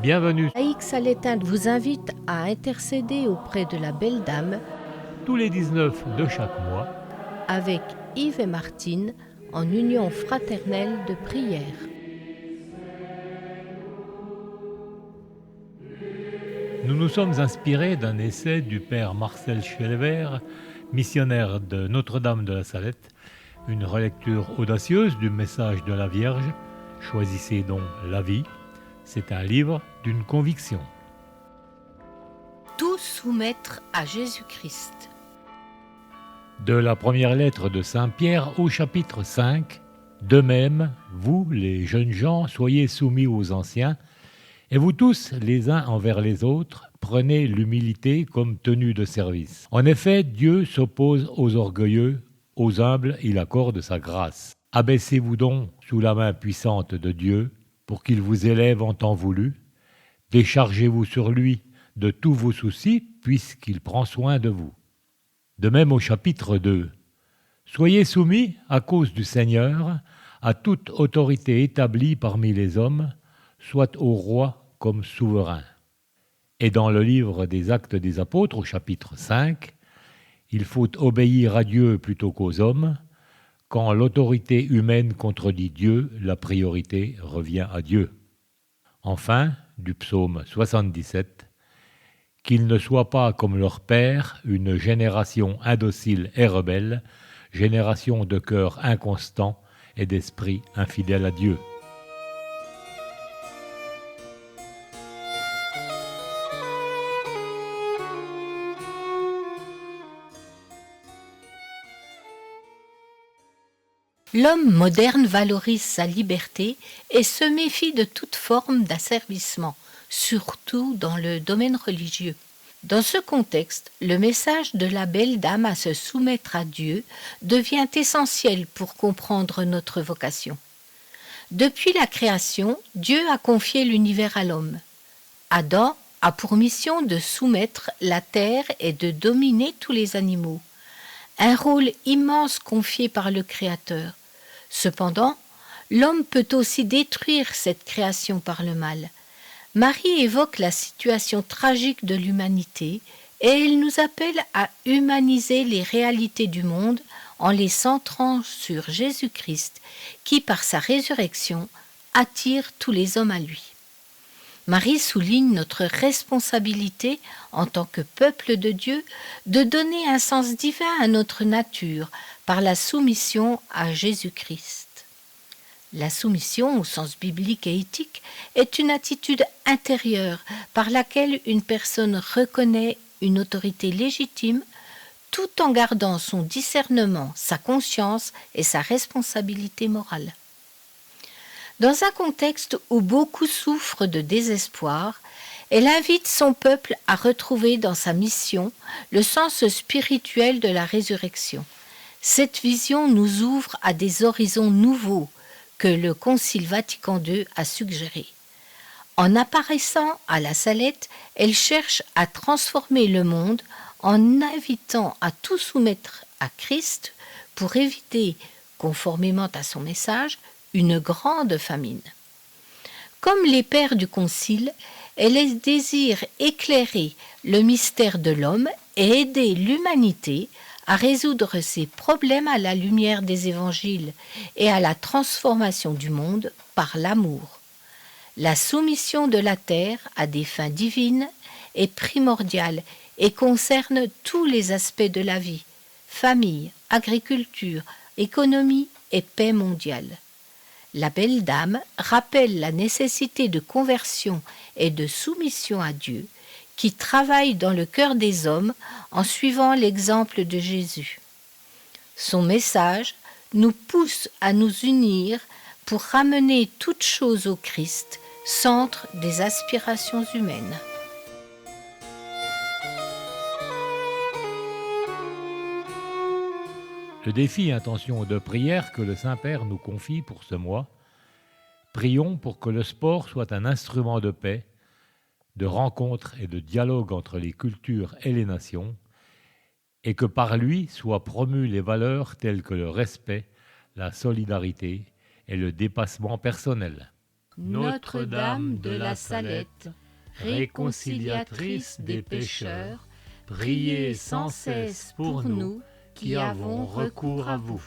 Bienvenue Laïc Salétain vous invite à intercéder auprès de la Belle Dame tous les 19 de chaque mois. avec Yves et Martine en union fraternelle de prière. Nous nous sommes inspirés d'un essai du père Marcel Schelver, missionnaire de Notre-Dame de la Salette, une relecture audacieuse du message de la Vierge. Choisissez donc la vie. C'est un livre d'une conviction. Tout soumettre à Jésus-Christ. De la première lettre de Saint Pierre au chapitre 5. De même, vous, les jeunes gens, soyez soumis aux anciens, et vous tous, les uns envers les autres, prenez l'humilité comme tenue de service. En effet, Dieu s'oppose aux orgueilleux, aux humbles il accorde sa grâce. Abaissez-vous donc sous la main puissante de Dieu, pour qu'il vous élève en temps voulu. Déchargez-vous sur lui de tous vos soucis, puisqu'il prend soin de vous. De même au chapitre 2. Soyez soumis, à cause du Seigneur, à toute autorité établie parmi les hommes, soit au roi comme souverain. Et dans le livre des Actes des Apôtres, au chapitre 5, il faut obéir à Dieu plutôt qu'aux hommes. Quand l'autorité humaine contredit Dieu, la priorité revient à Dieu. Enfin, du psaume 77, qu'ils ne soient pas comme leur père, une génération indocile et rebelle, génération de cœur inconstant et d'esprit infidèle à Dieu. L'homme moderne valorise sa liberté et se méfie de toute forme d'asservissement, surtout dans le domaine religieux. Dans ce contexte, le message de la Belle Dame à se soumettre à Dieu devient essentiel pour comprendre notre vocation. Depuis la création, Dieu a confié l'univers à l'homme. Adam a pour mission de soumettre la terre et de dominer tous les animaux. Un rôle immense confié par le Créateur. Cependant, l'homme peut aussi détruire cette création par le mal. Marie évoque la situation tragique de l'humanité et elle nous appelle à humaniser les réalités du monde en les centrant sur Jésus-Christ qui, par sa résurrection, attire tous les hommes à lui. Marie souligne notre responsabilité en tant que peuple de Dieu de donner un sens divin à notre nature par la soumission à Jésus-Christ. La soumission, au sens biblique et éthique, est une attitude intérieure par laquelle une personne reconnaît une autorité légitime tout en gardant son discernement, sa conscience et sa responsabilité morale. Dans un contexte où beaucoup souffrent de désespoir, elle invite son peuple à retrouver dans sa mission le sens spirituel de la résurrection. Cette vision nous ouvre à des horizons nouveaux que le Concile Vatican II a suggérés. En apparaissant à la Salette, elle cherche à transformer le monde en invitant à tout soumettre à Christ pour éviter, conformément à son message, une grande famine. Comme les pères du Concile, elle désire éclairer le mystère de l'homme et aider l'humanité à résoudre ses problèmes à la lumière des évangiles et à la transformation du monde par l'amour. La soumission de la terre à des fins divines est primordiale et concerne tous les aspects de la vie, famille, agriculture, économie et paix mondiale. La Belle Dame rappelle la nécessité de conversion et de soumission à Dieu qui travaille dans le cœur des hommes en suivant l'exemple de Jésus. Son message nous pousse à nous unir pour ramener toute chose au Christ, centre des aspirations humaines. Le défi intention de prière que le Saint-Père nous confie pour ce mois. Prions pour que le sport soit un instrument de paix, de rencontre et de dialogue entre les cultures et les nations, et que par lui soient promues les valeurs telles que le respect, la solidarité et le dépassement personnel. Notre-Dame de la Salette, réconciliatrice des pécheurs, priez sans cesse pour nous qui avons recours à vous.